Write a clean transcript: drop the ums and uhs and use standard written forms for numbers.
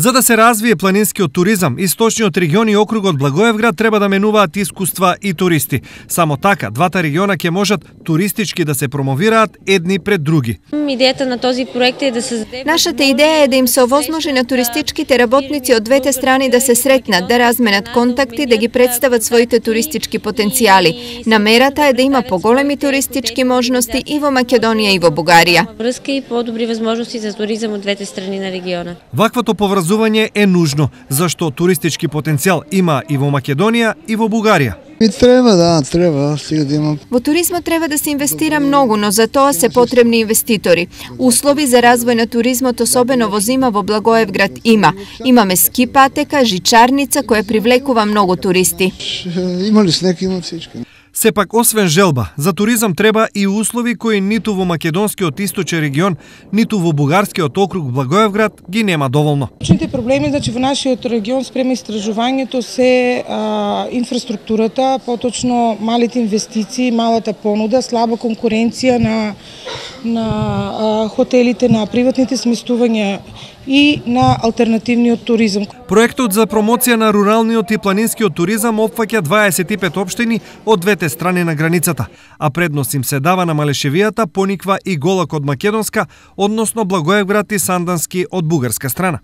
За да се развие планинскиот туризам, источниот регион и округот Благоевград треба да менуваат искуства и туристи. Само така, двата региона ќе можат туристички да се промовираат едни пред други. Идеята на този проект е да създаде... Нашата идея е да им се овозможи на туристичките работници од двете страни да се сретнат, да разменат контакти, да ги представат своите туристички потенцијали. Намерата е да има поголеми туристички можности и во Македонија и во Бугарија. Връзка и по-добри възможности за туризам од двете страни на региона. Ваквото поврзување е нужно, зашто туристички потенцијал има и во Македонија и во Бугарија. Треба, сега да има. Во туризмот треба да се инвестира многу, но за тоа се потребни инвеститори. Услови за развој на туризмот, особено во зима во Благоевград има. Имаме ски патека, жичарница која привлекува многу туристи. Има ли снег, има всички. Сепак, освен желба, за туризам треба и услови кои ниту во македонскиот источен регион, ниту во бугарскиот округ Благоевград ги нема доволно. Клучните проблеми во нашиот регион спрема истражувањето се инфраструктурата, поточно малите инвестиции, малата понуда, слаба конкуренција на хотелите, на приватните сместувања и на алтернативниот туризам. Проектот за промоција на руралниот и планинскиот туризам опфаќа 25 општини од двете страни на границата, а предност им се дава на Малешевијата, Пониква и Голак од македонска, односно Благоевград и Сандански од бугарска страна.